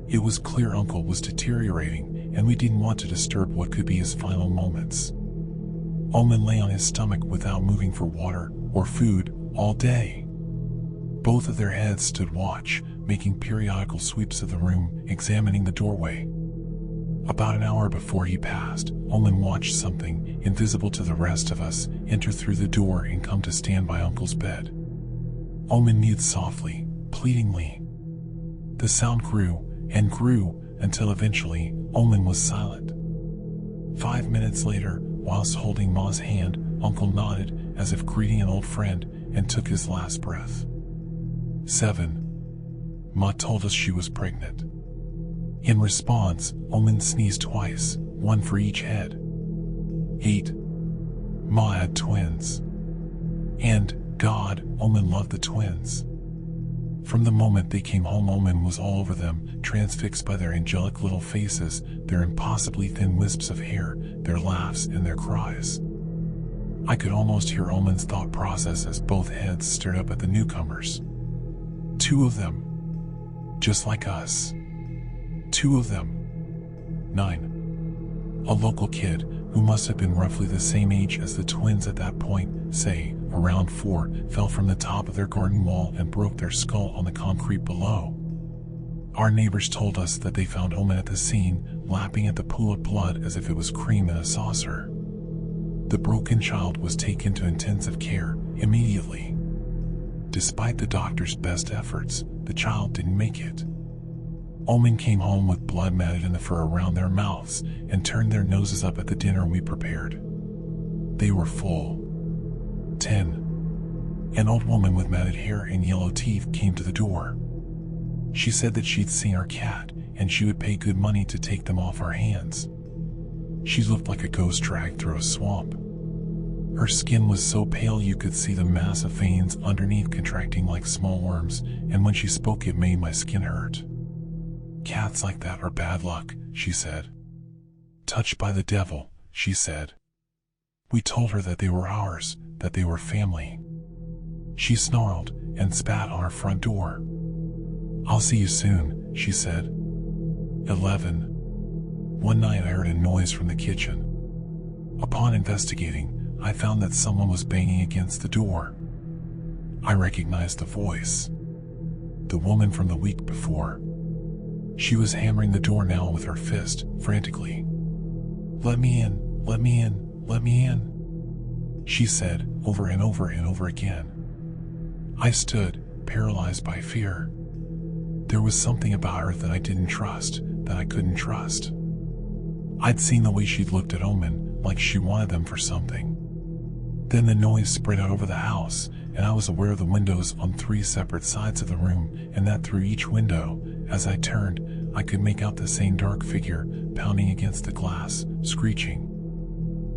It was clear Uncle was deteriorating, and we didn't want to disturb what could be his final moments. Omin lay on his stomach without moving for water or food all day. Both of their heads stood watch, making periodical sweeps of the room, examining the doorway. About an hour before he passed, Omin watched something, invisible to the rest of us, enter through the door and come to stand by Uncle's bed. Omin mewed softly, pleadingly. The sound grew and grew until eventually Omin was silent. 5 minutes later, whilst holding Ma's hand, Uncle nodded as if greeting an old friend and took his last breath. 7. Ma told us she was pregnant. In response, Omin sneezed twice, one for each head. 8. Ma had twins. And, God, Omin loved the twins. From the moment they came home, Omin was all over them, transfixed by their angelic little faces, their impossibly thin wisps of hair, their laughs and their cries. I could almost hear Omin's thought process as both heads stared up at the newcomers. 2 of them. Just like us. 2 of them. 9. A local kid, who must have been roughly the same age as the twins at that point, say, around 4, fell from the top of their garden wall and broke their skull on the concrete below. Our neighbors told us that they found Omin at the scene, lapping at the pool of blood as if it was cream in a saucer. The broken child was taken to intensive care immediately. Despite the doctor's best efforts, the child didn't make it. Omin came home with blood matted in the fur around their mouths and turned their noses up at the dinner we prepared. They were full. 10. An old woman with matted hair and yellow teeth came to the door. She said that she'd seen our cat and she would pay good money to take them off our hands. She looked like a ghost dragged through a swamp. Her skin was so pale you could see the massive veins underneath contracting like small worms, and when she spoke it made my skin hurt. Cats like that are bad luck, she said. Touched by the devil, she said. We told her that they were ours, that they were family. She snarled and spat on our front door. I'll see you soon, she said. 11. One night I heard a noise from the kitchen. Upon investigating, I found that someone was banging against the door. I recognized the voice. The woman from the week before. She was hammering the door now with her fist, frantically. Let me in, let me in, let me in, she said, over and over and over again. I stood, paralyzed by fear. There was something about her that I didn't trust, that I couldn't trust. I'd seen the way she'd looked at Omin, like she wanted them for something. Then the noise spread out over the house, and I was aware of the windows on 3 separate sides of the room, and that through each window, as I turned, I could make out the same dark figure pounding against the glass, screeching.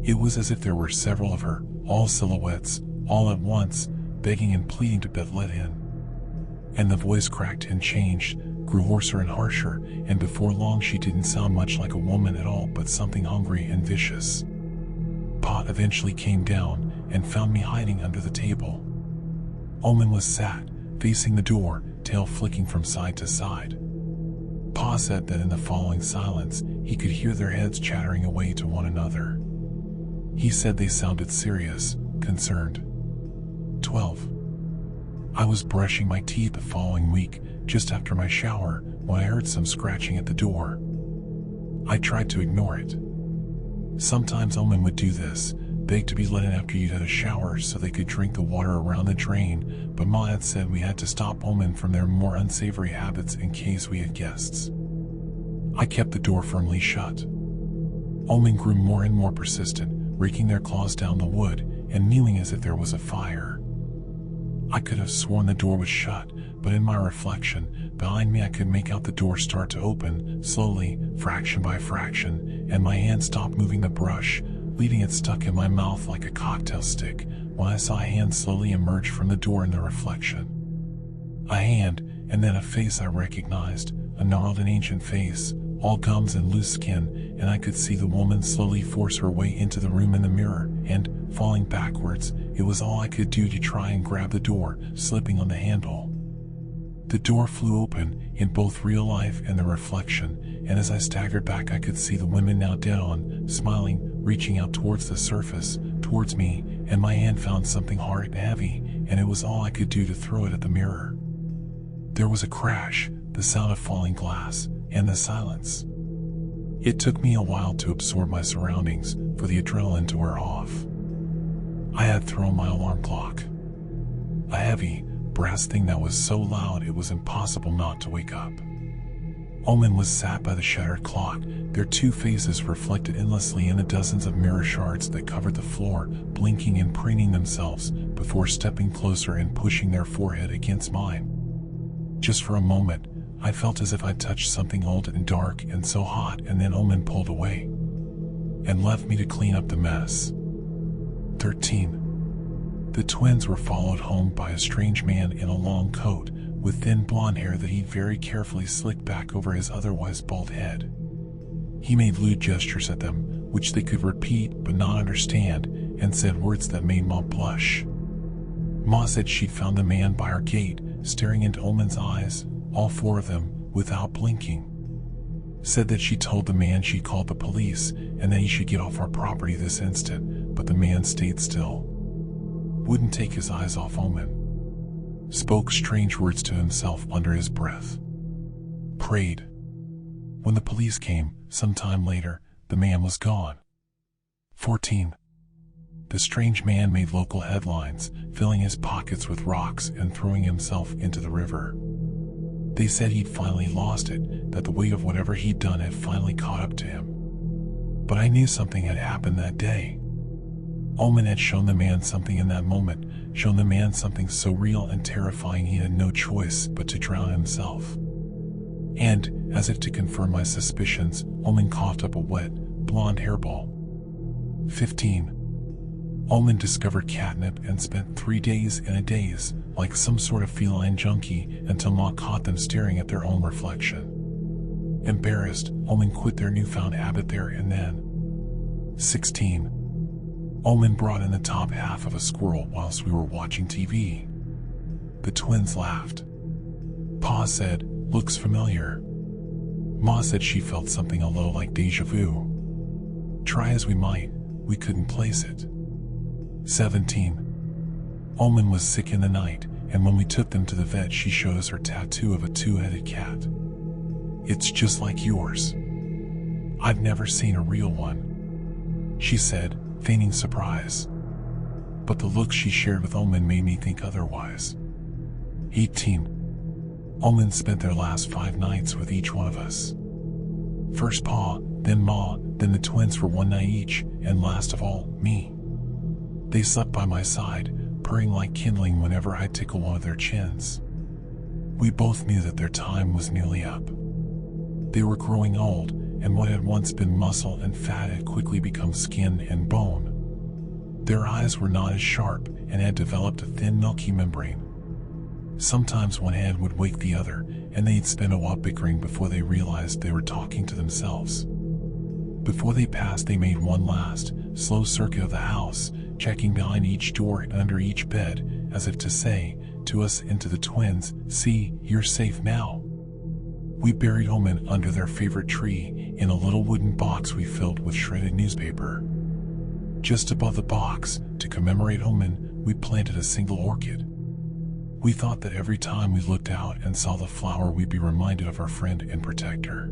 It was as if there were several of her, all silhouettes, all at once, begging and pleading to be let in. And the voice cracked and changed, grew hoarser and harsher, and before long she didn't sound much like a woman at all but something hungry and vicious. Pa eventually came down and found me hiding under the table. Omin was sat, facing the door, tail flicking from side to side. Pa said that in the following silence, he could hear their heads chattering away to one another. He said they sounded serious, concerned. 12. I was brushing my teeth the following week, just after my shower, when I heard some scratching at the door. I tried to ignore it. Sometimes Omin would do this, beg to be let in after you'd had a shower so they could drink the water around the drain, but Ma had said we had to stop Omin from their more unsavory habits in case we had guests. I kept the door firmly shut. Omin grew more and more persistent, raking their claws down the wood and mewing as if there was a fire. I could have sworn the door was shut, but in my reflection, behind me I could make out the door start to open, slowly, fraction by fraction, and my hand stopped moving the brush, leaving it stuck in my mouth like a cocktail stick, when I saw a hand slowly emerge from the door in the reflection. A hand, and then a face I recognized, a gnarled and ancient face, all gums and loose skin, and I could see the woman slowly force her way into the room in the mirror, and, falling backwards, it was all I could do to try and grab the door, slipping on the handle. The door flew open in both real life and the reflection, and as I staggered back I could see the women now dead on, smiling, reaching out towards the surface, towards me, and my hand found something hard and heavy, and it was all I could do to throw it at the mirror. There was a crash, the sound of falling glass, and the silence. It took me a while to absorb my surroundings, for the adrenaline to wear off. I had thrown my alarm clock. A heavy, brass thing that was so loud it was impossible not to wake up. Omin was sat by the shattered clock, their two faces reflected endlessly in the dozens of mirror shards that covered the floor, blinking and preening themselves before stepping closer and pushing their forehead against mine. Just for a moment, I felt as if I'd touched something old and dark and so hot, and then Omin pulled away and left me to clean up the mess. 13. The twins were followed home by a strange man in a long coat, with thin blonde hair that he'd very carefully slicked back over his otherwise bald head. He made lewd gestures at them, which they could repeat but not understand, and said words that made Ma blush. Ma said she'd found the man by our gate, staring into Omin's eyes, all four of them, without blinking. Said that she told the man she called the police, and that he should get off our property this instant, but the man stayed still. Wouldn't take his eyes off Omin. Spoke strange words to himself under his breath. Prayed. When the police came, some time later, the man was gone. 14. The strange man made local headlines, filling his pockets with rocks and throwing himself into the river. They said he'd finally lost it, that the weight of whatever he'd done had finally caught up to him. But I knew something had happened that day. Omin had shown the man something in that moment, shown the man something so real and terrifying he had no choice but to drown himself. And, as if to confirm my suspicions, Omin coughed up a wet, blonde hairball. 15. Omin discovered catnip and spent 3 days in a daze, like some sort of feline junkie, until Ma caught them staring at their own reflection. Embarrassed, Omin quit their newfound habit there and then. 16. Omin brought in the top half of a squirrel whilst we were watching TV. The twins laughed. Pa said, "Looks familiar." Ma said she felt something a little like deja vu. Try as we might, we couldn't place it. 17. Omin was sick in the night, and when we took them to the vet she showed us her tattoo of a two-headed cat. "It's just like yours. I've never seen a real one," she said, feigning surprise. But the look she shared with Omin made me think otherwise. 18. Omin spent their last 5 nights with each one of us. First Pa, then Ma, then the twins for 1 night each, and last of all, me. They slept by my side, purring like kindling whenever I tickled one of their chins. We both knew that their time was nearly up. They were growing old, and what had once been muscle and fat had quickly become skin and bone. Their eyes were not as sharp and had developed a thin milky membrane. Sometimes one hand would wake the other, and they'd spend a while bickering before they realized they were talking to themselves. Before they passed, they made one last, slow circuit of the house, checking behind each door and under each bed, as if to say, to us and to the twins, "See, you're safe now." We buried Omin under their favorite tree, in a little wooden box we filled with shredded newspaper. Just above the box, to commemorate Omin, we planted a single orchid. We thought that every time we looked out and saw the flower we'd be reminded of our friend and protector.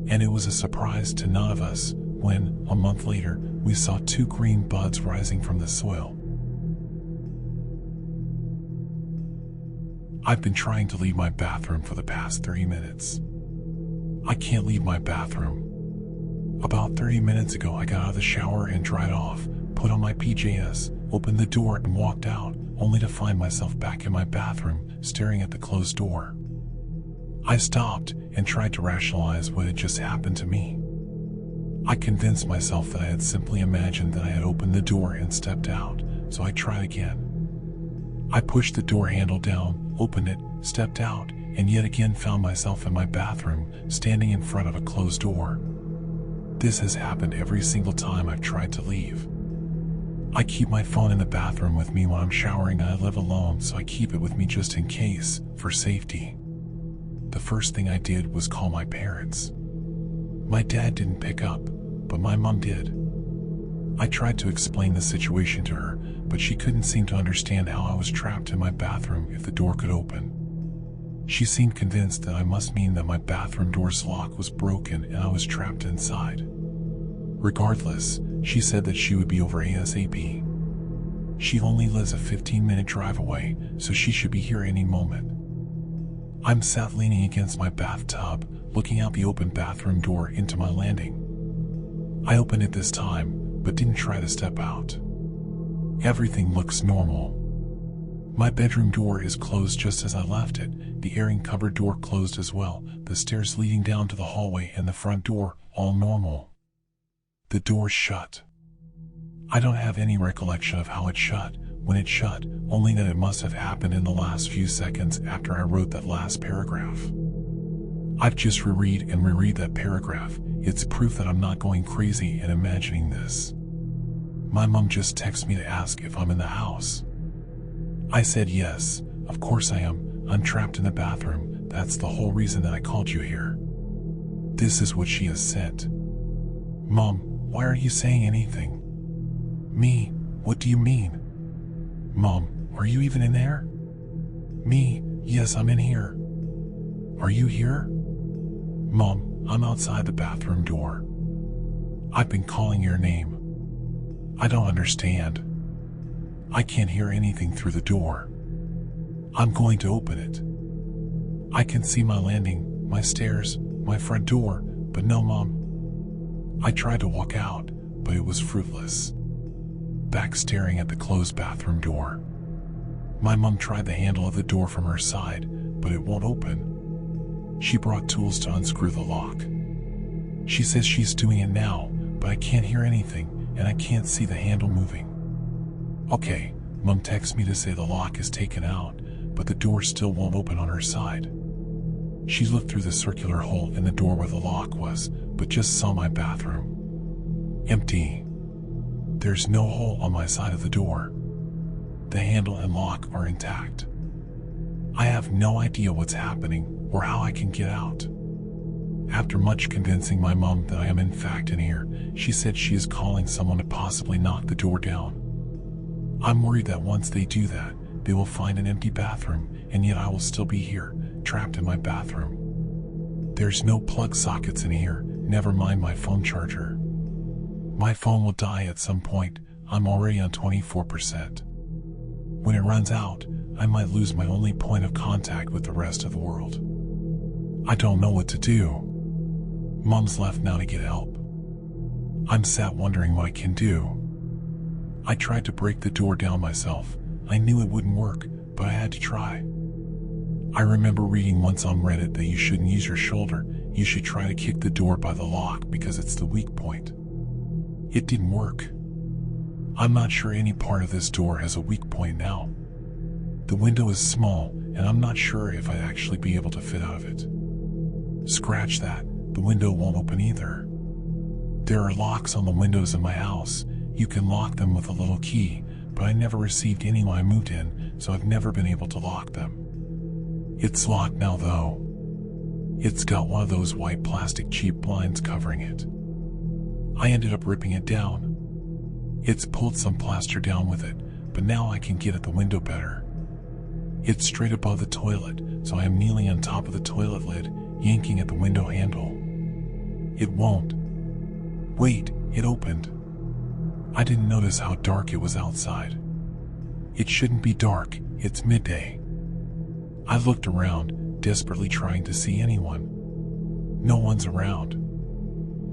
And it was a surprise to none of us when, a month later, we saw 2 green buds rising from the soil. I've been trying to leave my bathroom for the past 30 minutes. I can't leave my bathroom. About 30 minutes ago I got out of the shower and dried off, put on my PJs, opened the door and walked out, only to find myself back in my bathroom, staring at the closed door. I stopped and tried to rationalize what had just happened to me. I convinced myself that I had simply imagined that I had opened the door and stepped out, so I tried again. I pushed the door handle down, opened it, stepped out, and yet again found myself in my bathroom, standing in front of a closed door. This has happened every single time I've tried to leave. I keep my phone in the bathroom with me when I'm showering and I live alone, so I keep it with me just in case, for safety. The first thing I did was call my parents. My dad didn't pick up, but my mom did. I tried to explain the situation to her, but she couldn't seem to understand how I was trapped in my bathroom if the door could open. She seemed convinced that I must mean that my bathroom door's lock was broken and I was trapped inside. Regardless, she said that she would be over ASAP. She only lives a 15-minute drive away, so she should be here any moment. I'm sat leaning against my bathtub, looking out the open bathroom door into my landing. I opened it this time, but didn't try to step out. Everything looks normal. My bedroom door is closed just as I left it, the airing cupboard door closed as well, the stairs leading down to the hallway and the front door, all normal. The door's shut. I don't have any recollection of how it shut, when it shut, only that it must have happened in the last few seconds after I wrote that last paragraph. I've just reread that paragraph. It's proof that I'm not going crazy and imagining this. My mom just texted me to ask if I'm in the house. I said yes, of course I am. I'm trapped in the bathroom. That's the whole reason that I called you here. This is what she has sent. Mom, why aren't you saying anything? Me, what do you mean? Mom, are you even in there? Me, yes, I'm in here. Are you here? Mom, I'm outside the bathroom door. I've been calling your name. I don't understand. I can't hear anything through the door. I'm going to open it. I can see my landing, my stairs, my front door, but no, Mom. I tried to walk out, but it was fruitless. Back staring at the closed bathroom door. My mom tried the handle of the door from her side, but it won't open. She brought tools to unscrew the lock. She says she's doing it now, but I can't hear anything, and I can't see the handle moving. Okay, Mom texts me to say the lock is taken out, but the door still won't open on her side. She looked through the circular hole in the door where the lock was, but just saw my bathroom. Empty. There's no hole on my side of the door. The handle and lock are intact. I have no idea what's happening or how I can get out. After much convincing my mom that I am in fact in here, she said she is calling someone to possibly knock the door down. I'm worried that once they do that, they will find an empty bathroom, and yet I will still be here, trapped in my bathroom. There's no plug sockets in here, never mind my phone charger. My phone will die at some point. I'm already on 24%. When it runs out, I might lose my only point of contact with the rest of the world. I don't know what to do. Mom's left now to get help. I'm sat wondering what I can do. I tried to break the door down myself. I knew it wouldn't work, but I had to try. I remember reading once on Reddit that you shouldn't use your shoulder. You should try to kick the door by the lock because it's the weak point. It didn't work. I'm not sure any part of this door has a weak point now. The window is small, and I'm not sure if I'd actually be able to fit out of it. Scratch that, the window won't open either. There are locks on the windows in my house. You can lock them with a little key, but I never received any when I moved in, so I've never been able to lock them. It's locked now though. It's got one of those white plastic cheap blinds covering it. I ended up ripping it down. It's pulled some plaster down with it, but now I can get at the window better. It's straight above the toilet, so I am kneeling on top of the toilet lid, yanking at the window handle. It won't. Wait, it opened. I didn't notice how dark it was outside. It shouldn't be dark, it's midday. I looked around, desperately trying to see anyone. No one's around.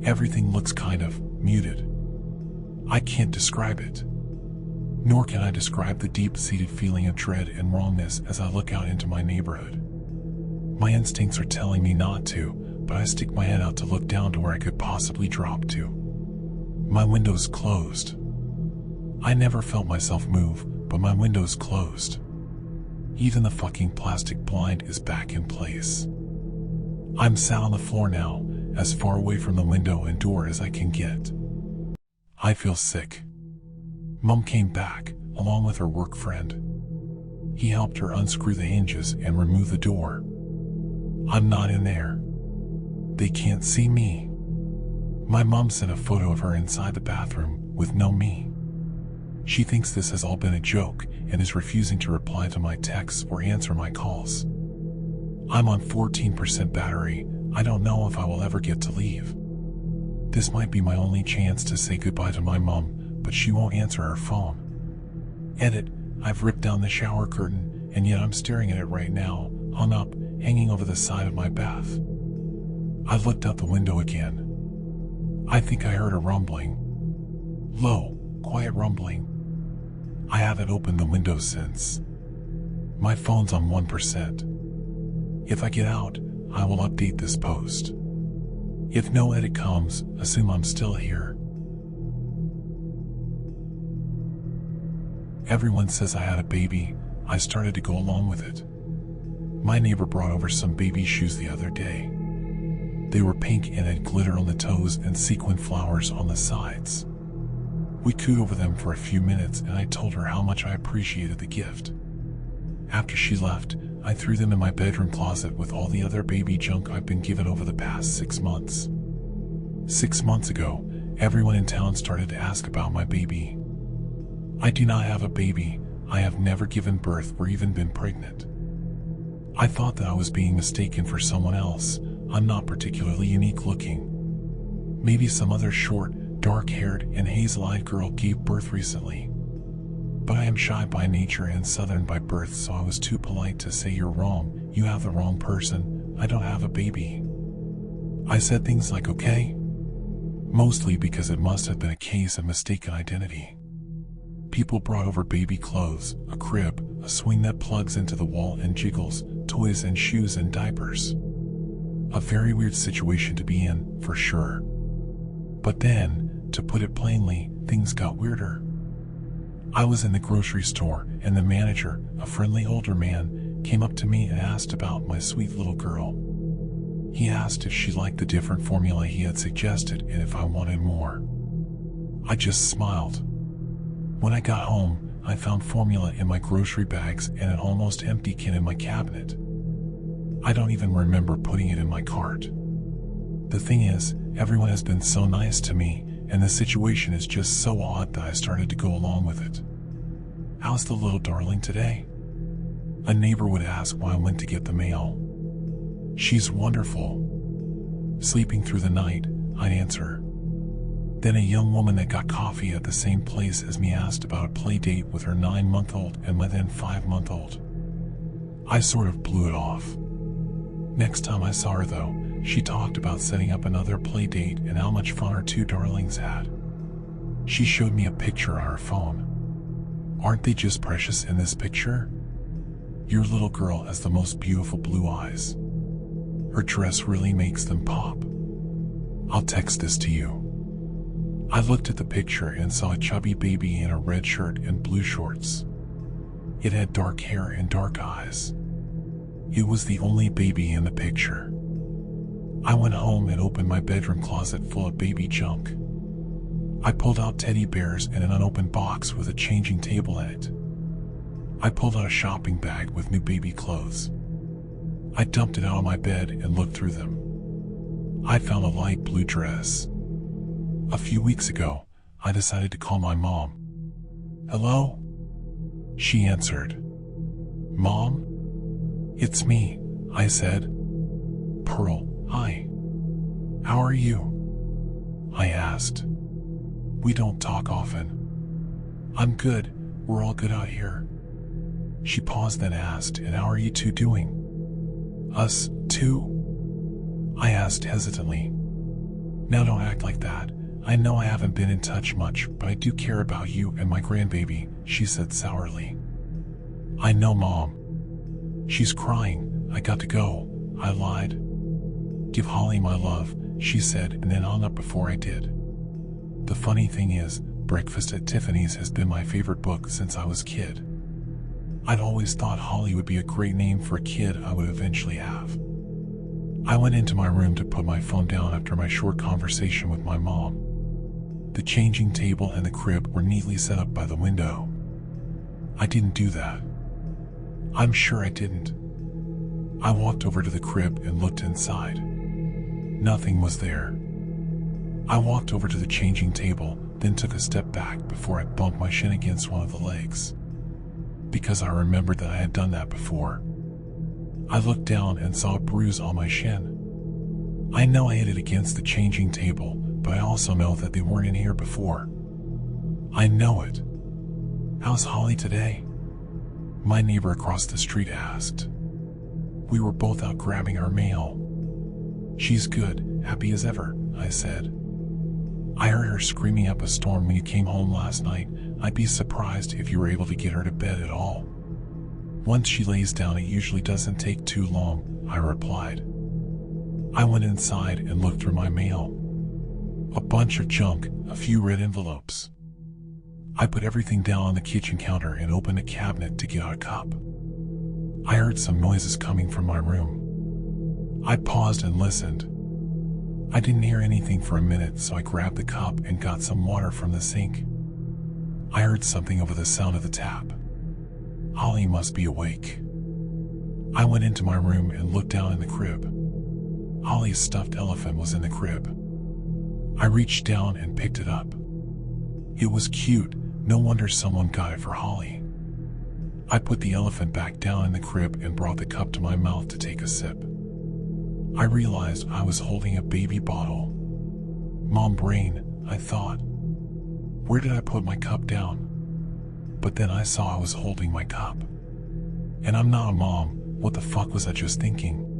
Everything looks kind of muted. I can't describe it. Nor can I describe the deep-seated feeling of dread and wrongness as I look out into my neighborhood. My instincts are telling me not to, but I stick my head out to look down to where I could possibly drop to. My window's closed. I never felt myself move, but my window's closed. Even the fucking plastic blind is back in place. I'm sat on the floor now, as far away from the window and door as I can get. I feel sick. Mom came back, along with her work friend. He helped her unscrew the hinges and remove the door. I'm not in there. They can't see me. My mom sent a photo of her inside the bathroom with no me. She thinks this has all been a joke and is refusing to reply to my texts or answer my calls. I'm on 14% battery. I don't know if I will ever get to leave. This might be my only chance to say goodbye to my mom, but she won't answer her phone. Edit, I've ripped down the shower curtain, and yet I'm staring at it right now, hung up, hanging over the side of my bath. I looked out the window again. I think I heard a rumbling. Low, quiet rumbling. I haven't opened the window since. My phone's on 1%. If I get out, I will update this post. If no edit comes, assume I'm still here. Everyone says I had a baby. I started to go along with it. My neighbor brought over some baby shoes the other day. They were pink and had glitter on the toes and sequin flowers on the sides. We cooed over them for a few minutes and I told her how much I appreciated the gift. After she left, I threw them in my bedroom closet with all the other baby junk I've been given over the past 6 months. 6 months ago, everyone in town started to ask about my baby. I do not have a baby. I have never given birth or even been pregnant. I thought that I was being mistaken for someone else. I'm not particularly unique looking. Maybe some other short, dark-haired, and hazel-eyed girl gave birth recently. But I am shy by nature and southern by birth, so I was too polite to say you're wrong, you have the wrong person, I don't have a baby. I said things like okay, mostly because it must have been a case of mistaken identity. People brought over baby clothes, a crib, a swing that plugs into the wall and jiggles, toys and shoes and diapers. A very weird situation to be in, for sure. But then, to put it plainly, things got weirder. I was in the grocery store, and the manager, a friendly older man, came up to me and asked about my sweet little girl. He asked if she liked the different formula he had suggested and if I wanted more. I just smiled. When I got home, I found formula in my grocery bags and an almost empty can in my cabinet. I don't even remember putting it in my cart. The thing is, everyone has been so nice to me, and the situation is just so odd that I started to go along with it. How's the little darling today? A neighbor would ask why I went to get the mail. She's wonderful. Sleeping through the night, I'd answer. Then a young woman that got coffee at the same place as me asked about a play date with her 9-month-old and my then 5-month-old. I sort of blew it off. Next time I saw her though, she talked about setting up another play date and how much fun our two darlings had. She showed me a picture on her phone. Aren't they just precious in this picture? Your little girl has the most beautiful blue eyes. Her dress really makes them pop. I'll text this to you. I looked at the picture and saw a chubby baby in a red shirt and blue shorts. It had dark hair and dark eyes. It was the only baby in the picture. I went home and opened my bedroom closet full of baby junk. I pulled out teddy bears and an unopened box with a changing table in it. I pulled out a shopping bag with new baby clothes. I dumped it out on my bed and looked through them. I found a light blue dress. A few weeks ago, I decided to call my mom. Hello? She answered. Mom? It's me, I said. Pearl, hi. How are you? I asked. We don't talk often. I'm good, we're all good out here. She paused then asked, and how are you two doing? Us, too? I asked hesitantly. Now don't act like that. I know I haven't been in touch much, but I do care about you and my grandbaby, she said sourly. I know, Mom. She's crying. I got to go, I lied. Give Holly my love, she said, and then hung up before I did. The funny thing is, Breakfast at Tiffany's has been my favorite book since I was a kid. I'd always thought Holly would be a great name for a kid I would eventually have. I went into my room to put my phone down after my short conversation with my mom. The changing table and the crib were neatly set up by the window. I didn't do that. I'm sure I didn't. I walked over to the crib and looked inside. Nothing was there. I walked over to the changing table, then took a step back before I bumped my shin against one of the legs, because I remembered that I had done that before. I looked down and saw a bruise on my shin. I know I hit it against the changing table, but I also know that they weren't in here before. I know it. How's Holly today? My neighbor across the street asked. We were both out grabbing our mail. She's good, happy as ever, I said. I heard her screaming up a storm when you came home last night. I'd be surprised if you were able to get her to bed at all. Once she lays down, it usually doesn't take too long, I replied. I went inside and looked through my mail. A bunch of junk, a few red envelopes. I put everything down on the kitchen counter and opened a cabinet to get out a cup. I heard some noises coming from my room. I paused and listened. I didn't hear anything for a minute, so I grabbed the cup and got some water from the sink. I heard something over the sound of the tap. Holly must be awake. I went into my room and looked down in the crib. Holly's stuffed elephant was in the crib. I reached down and picked it up. It was cute, no wonder someone got it for Holly. I put the elephant back down in the crib and brought the cup to my mouth to take a sip. I realized I was holding a baby bottle. Mom brain, I thought. Where did I put my cup down? But then I saw I was holding my cup. And I'm not a mom, what the fuck was I just thinking?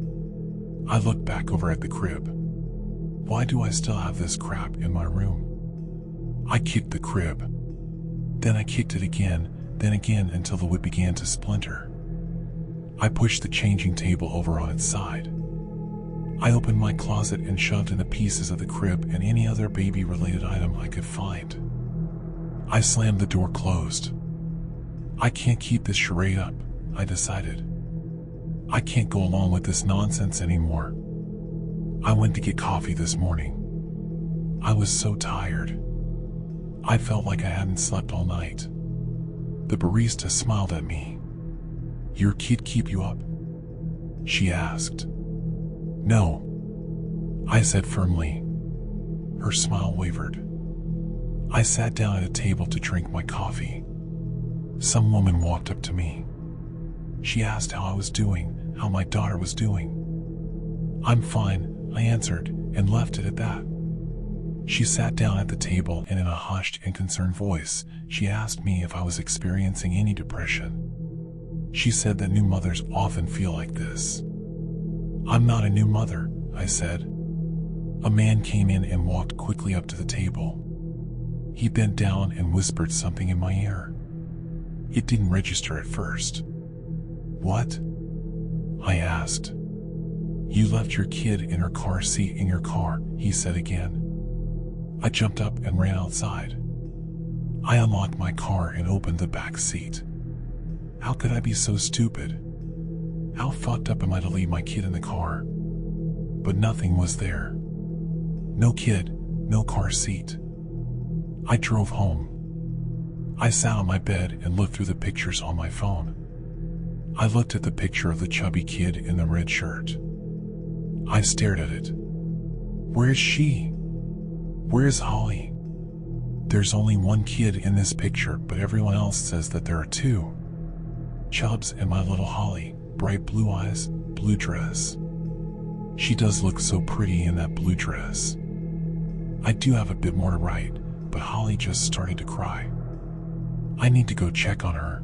I looked back over at the crib. Why do I still have this crap in my room? I kicked the crib. Then I kicked it again, then again until the wood began to splinter. I pushed the changing table over on its side. I opened my closet and shoved in the pieces of the crib and any other baby-related item I could find. I slammed the door closed. I can't keep this charade up, I decided. I can't go along with this nonsense anymore. I went to get coffee this morning. I was so tired. I felt like I hadn't slept all night. The barista smiled at me. Your kid keep you up? She asked. No, I said firmly. Her smile wavered. I sat down at a table to drink my coffee. Some woman walked up to me. She asked how I was doing, how my daughter was doing. I'm fine, I answered, and left it at that. She sat down at the table and in a hushed and concerned voice, she asked me if I was experiencing any depression. She said that new mothers often feel like this. I'm not a new mother, I said. A man came in and walked quickly up to the table. He bent down and whispered something in my ear. It didn't register at first. What? I asked. You left your kid in her car seat in your car, he said again. I jumped up and ran outside. I unlocked my car and opened the back seat. How could I be so stupid? How fucked up am I to leave my kid in the car? But nothing was there. No kid, no car seat. I drove home. I sat on my bed and looked through the pictures on my phone. I looked at the picture of the chubby kid in the red shirt. I stared at it. Where is she? Where is Holly? There's only one kid in this picture, but everyone else says that there are two. Chubbs and my little Holly, bright blue eyes, blue dress. She does look so pretty in that blue dress. I do have a bit more to write, but Holly just started to cry. I need to go check on her,